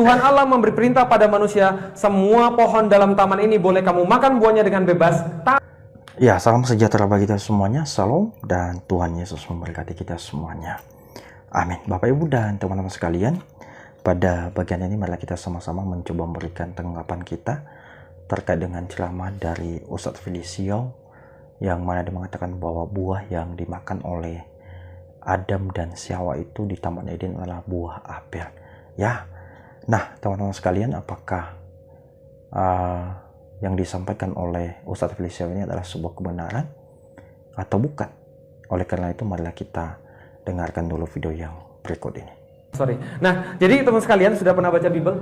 Tuhan Allah memberi perintah pada manusia, semua pohon dalam taman ini boleh kamu makan buahnya dengan bebas. Ya, salam sejahtera bagi kita semuanya, salam, dan Tuhan Yesus memberkati kita semuanya. Amin. Bapak, Ibu, dan teman-teman sekalian, pada bagian ini marilah kita sama-sama mencoba memberikan tanggapan kita terkait dengan ceramah dari Ustadz Felicio, yang mana dia mengatakan bahwa buah yang dimakan oleh Adam dan si Hawa itu di Taman Eden adalah buah apel. Ya, nah teman-teman sekalian, apakah yang disampaikan oleh Ustadz Felicio ini adalah sebuah kebenaran atau bukan? Oleh karena itu marilah kita dengarkan dulu video yang berikut ini. Nah, jadi teman sekalian, sudah pernah baca Bible?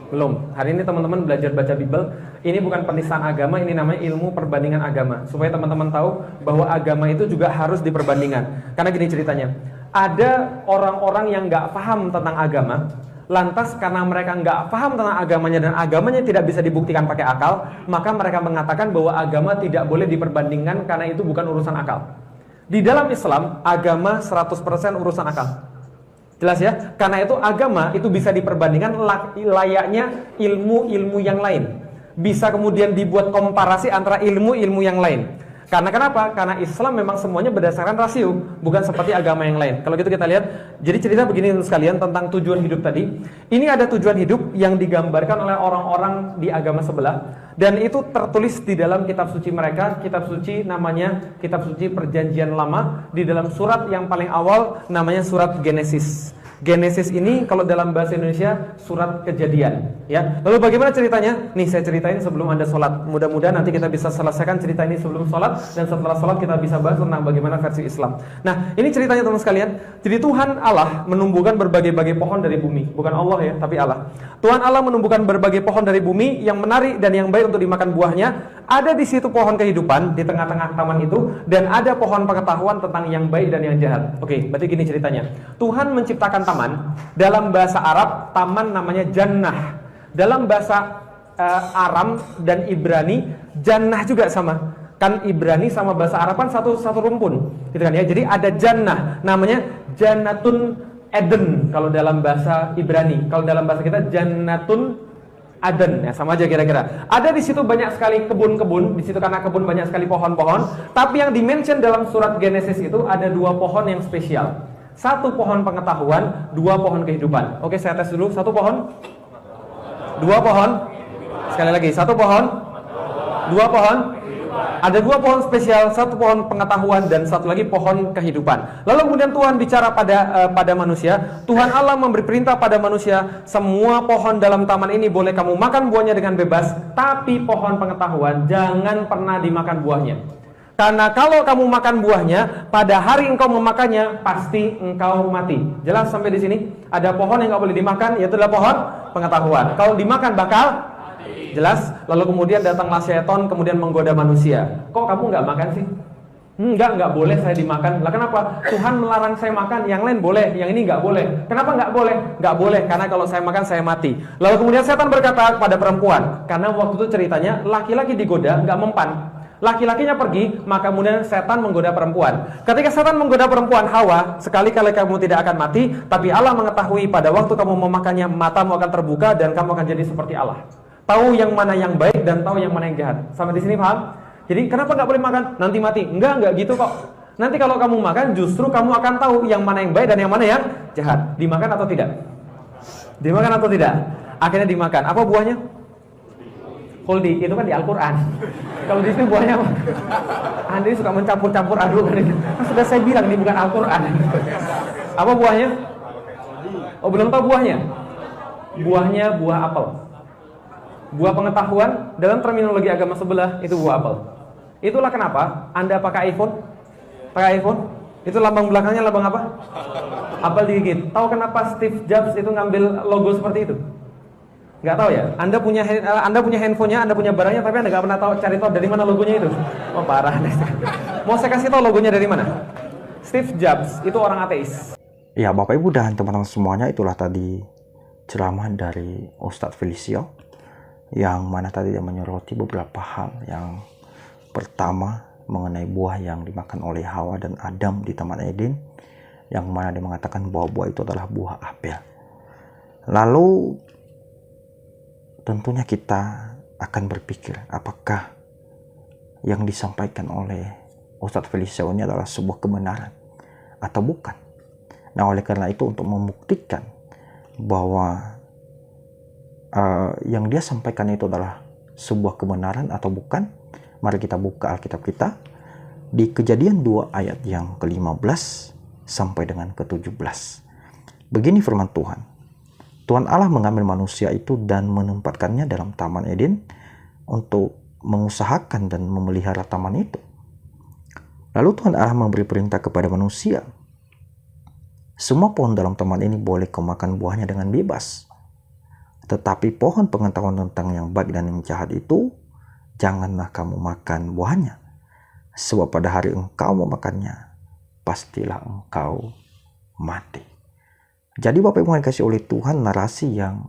Belum. Hari ini teman-teman belajar baca Bible. Ini bukan penistaan agama, ini namanya ilmu perbandingan agama. Supaya teman-teman tahu bahwa agama itu juga harus diperbandingkan. Karena gini ceritanya, ada orang-orang yang nggak paham tentang agama, lantas karena mereka nggak paham tentang agamanya dan agamanya tidak bisa dibuktikan pakai akal, maka mereka mengatakan bahwa agama tidak boleh diperbandingkan karena itu bukan urusan akal. Di dalam Islam, agama 100% urusan akal. Jelas ya? Karena itu agama itu bisa diperbandingkan layaknya ilmu-ilmu yang lain. Bisa kemudian dibuat komparasi antara ilmu-ilmu yang lain. Karena kenapa? Karena Islam memang semuanya berdasarkan rasio, bukan seperti agama yang lain. Kalau gitu kita lihat, jadi cerita begini sekalian tentang tujuan hidup tadi. Ini ada tujuan hidup yang digambarkan oleh orang-orang di agama sebelah, dan itu tertulis di dalam kitab suci mereka. Kitab suci namanya kitab suci Perjanjian Lama, di dalam surat yang paling awal namanya surat Genesis. Genesis ini kalau dalam bahasa Indonesia surat Kejadian, ya. Lalu bagaimana ceritanya? Nih saya ceritain sebelum Anda sholat. Mudah-mudahan nanti kita bisa selesaikan cerita ini sebelum sholat, dan setelah sholat kita bisa bahas tentang bagaimana versi Islam. Nah, ini ceritanya teman sekalian. Jadi Tuhan Allah menumbuhkan berbagai-bagai pohon dari bumi. Bukan Allah ya, tapi Allah. Tuhan Allah menumbuhkan berbagai pohon dari bumi yang menarik dan yang baik untuk dimakan buahnya. Ada di situ pohon kehidupan di tengah-tengah taman itu, dan ada pohon pengetahuan tentang yang baik dan yang jahat. Oke, berarti gini ceritanya. Tuhan menciptakan taman. Dalam bahasa Arab, taman namanya jannah. Dalam bahasa Aram dan Ibrani, jannah juga sama. Kan Ibrani sama bahasa Arab kan satu rumpun, gitu kan ya. Jadi ada jannah, namanya Jannatun Eden kalau dalam bahasa Ibrani. Kalau dalam bahasa kita Jannatun Aden, ya sama aja kira-kira. Ada di situ banyak sekali kebun-kebun, di situ karena kebun banyak sekali pohon-pohon. Tapi yang dimention dalam surat Genesis itu ada dua pohon yang spesial. Satu pohon pengetahuan, dua pohon kehidupan. Oke, saya tes dulu. Satu pohon, dua pohon. Sekali lagi, satu pohon, dua pohon. Ada dua pohon spesial, satu pohon pengetahuan dan satu lagi pohon kehidupan. Lalu kemudian Tuhan bicara pada manusia. Tuhan Allah memberi perintah pada manusia, semua pohon dalam taman ini boleh kamu makan buahnya dengan bebas, tapi pohon pengetahuan jangan pernah dimakan buahnya. Karena kalau kamu makan buahnya, pada hari engkau memakannya, pasti engkau mati. Jelas sampai di sini? Ada pohon yang nggak boleh dimakan, yaitu adalah pohon pengetahuan. Kalau dimakan bakal mati. Jelas? Lalu kemudian datanglah syaitan, kemudian menggoda manusia. Kok kamu nggak makan sih? Nggak boleh saya dimakan. Lah kenapa? Tuhan melarang saya makan, yang lain boleh, yang ini nggak boleh. Kenapa nggak boleh? Nggak boleh, karena kalau saya makan saya mati. Lalu kemudian setan berkata kepada perempuan, karena waktu itu ceritanya laki-laki digoda, nggak mempan. Laki-lakinya pergi, maka kemudian setan menggoda perempuan. Ketika setan menggoda perempuan Hawa, sekali-kali kamu tidak akan mati, tapi Allah mengetahui pada waktu kamu memakannya, matamu akan terbuka dan kamu akan jadi seperti Allah. Tahu yang mana yang baik dan tahu yang mana yang jahat. Sampai di sini paham? Jadi kenapa nggak boleh makan? Nanti mati. Enggak gitu kok. Nanti kalau kamu makan, justru kamu akan tahu yang mana yang baik dan yang mana yang jahat. Dimakan atau tidak? Dimakan atau tidak? Akhirnya dimakan. Apa buahnya? Huldi, itu kan di Al-Quran. Kalau di sini buahnya apa? Anda suka mencampur-campur aduk kan? Sudah saya bilang ini bukan Al-Quran. Apa buahnya? Oh, belum tahu buahnya? Buahnya buah apel. Buah pengetahuan dalam terminologi agama sebelah itu buah apel. Itulah kenapa Anda pakai iPhone? Pakai iPhone? Itu lambang belakangnya lambang apa? Apel digigit. Tahu kenapa Steve Jobs itu ngambil logo seperti itu? Nggak tahu ya? Anda punya handphonenya, Anda punya barangnya, tapi Anda nggak pernah cari tahu dari mana logonya itu. Oh parah. Mau saya kasih tahu logonya dari mana? Steve Jobs itu orang ateis. Ya Bapak Ibu dan teman-teman semuanya, itulah tadi ceramah dari Ustadz Felicio, yang mana tadi dia menyoroti beberapa hal. Yang pertama mengenai buah yang dimakan oleh Hawa dan Adam di Taman Eden, yang mana dia mengatakan bahwa buah itu adalah buah apel. Lalu tentunya kita akan berpikir, apakah yang disampaikan oleh Ustadz Felicio ini adalah sebuah kebenaran atau bukan. Nah, oleh karena itu, untuk membuktikan bahwa yang dia sampaikan itu adalah sebuah kebenaran atau bukan, mari kita buka Alkitab kita di Kejadian 2 ayat yang ke-15 sampai dengan ke-17. Begini firman Tuhan. Tuhan Allah mengambil manusia itu dan menempatkannya dalam Taman Eden untuk mengusahakan dan memelihara taman itu. Lalu Tuhan Allah memberi perintah kepada manusia, semua pohon dalam taman ini boleh kau makan buahnya dengan bebas. Tetapi pohon pengetahuan tentang yang baik dan yang jahat itu, janganlah kamu makan buahnya. Sebab pada hari engkau memakannya, pastilah engkau mati. Jadi Bapak Ibu yang dikasihi oleh Tuhan, narasi yang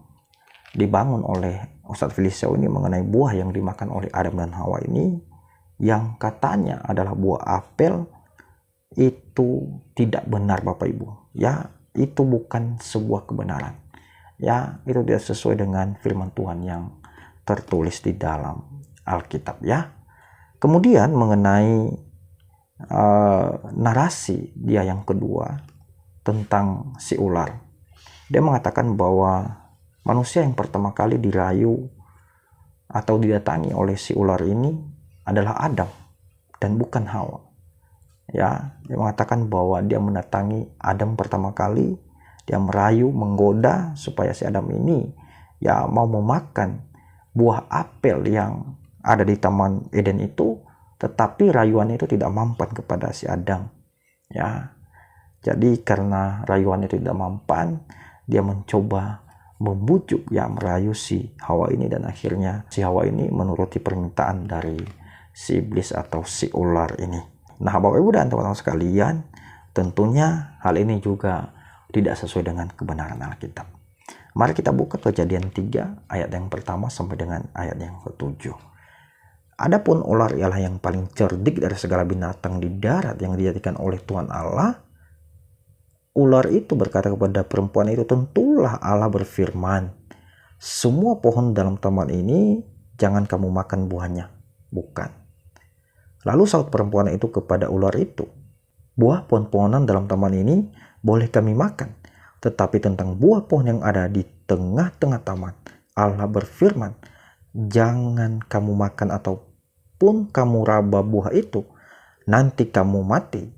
dibangun oleh Ustadz Felicio ini mengenai buah yang dimakan oleh Adam dan Hawa ini, yang katanya adalah buah apel, itu tidak benar Bapak Ibu. Ya, itu bukan sebuah kebenaran. Ya, itu tidak sesuai dengan firman Tuhan yang tertulis di dalam Alkitab ya. Kemudian mengenai narasi dia yang kedua tentang si ular. Dia mengatakan bahwa manusia yang pertama kali dirayu atau didatangi oleh si ular ini adalah Adam dan bukan Hawa. Ya, dia mengatakan bahwa dia mendatangi Adam pertama kali, dia merayu, menggoda supaya si Adam ini ya mau memakan buah apel yang ada di Taman Eden itu, tetapi rayuannya itu tidak mempan kepada si Adam. Ya, jadi karena rayuan itu tidak mempan, dia mencoba membujuk, ya merayu si Hawa ini, dan akhirnya si Hawa ini menuruti permintaan dari si iblis atau si ular ini. Nah, Bapak Ibu dan teman-teman sekalian, tentunya hal ini juga tidak sesuai dengan kebenaran Alkitab. Mari kita buka Kejadian 3 ayat yang pertama sampai dengan ayat yang ke-7. Adapun ular ialah yang paling cerdik dari segala binatang di darat yang dijadikan oleh Tuhan Allah. Ular itu berkata kepada perempuan itu, tentulah Allah berfirman, semua pohon dalam taman ini jangan kamu makan buahnya. Bukan. Lalu sahut perempuan itu kepada ular itu, buah pohon-pohonan dalam taman ini boleh kami makan. Tetapi tentang buah pohon yang ada di tengah-tengah taman, Allah berfirman, jangan kamu makan ataupun kamu raba buah itu, nanti kamu mati.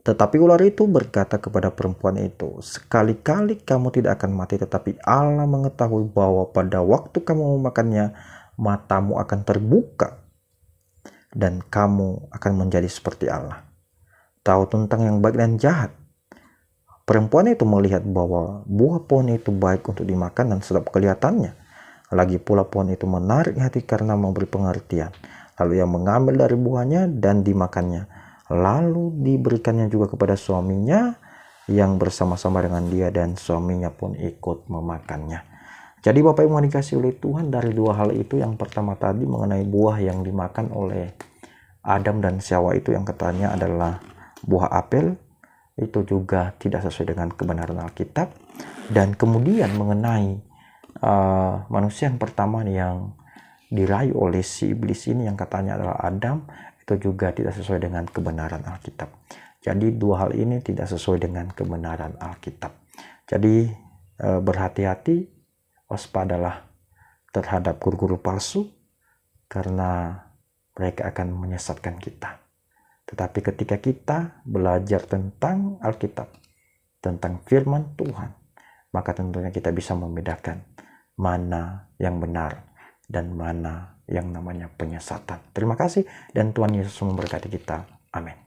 Tetapi ular itu berkata kepada perempuan itu, sekali-kali kamu tidak akan mati, tetapi Allah mengetahui bahwa pada waktu kamu memakannya, matamu akan terbuka dan kamu akan menjadi seperti Allah, tahu tentang yang baik dan jahat. Perempuan itu melihat bahwa buah pohon itu baik untuk dimakan dan sedap kelihatannya. Lagi pula pohon itu menarik hati karena memberi pengertian. Lalu ia mengambil dari buahnya dan dimakannya. Lalu diberikannya juga kepada suaminya yang bersama-sama dengan dia, dan suaminya pun ikut memakannya. Jadi Bapak Ibu yang dikasihi oleh Tuhan, dari dua hal itu, yang pertama tadi mengenai buah yang dimakan oleh Adam dan Hawa itu yang katanya adalah buah apel, itu juga tidak sesuai dengan kebenaran Alkitab. Dan kemudian mengenai manusia yang pertama yang dirayu oleh si iblis ini yang katanya adalah Adam, itu juga tidak sesuai dengan kebenaran Alkitab. Jadi dua hal ini tidak sesuai dengan kebenaran Alkitab. Jadi berhati-hati, waspadalah terhadap guru-guru palsu, karena mereka akan menyesatkan kita. Tetapi ketika kita belajar tentang Alkitab, tentang firman Tuhan, maka tentunya kita bisa membedakan mana yang benar dan mana yang namanya penyesatan. Terima kasih, dan Tuhan Yesus memberkati kita. Amin.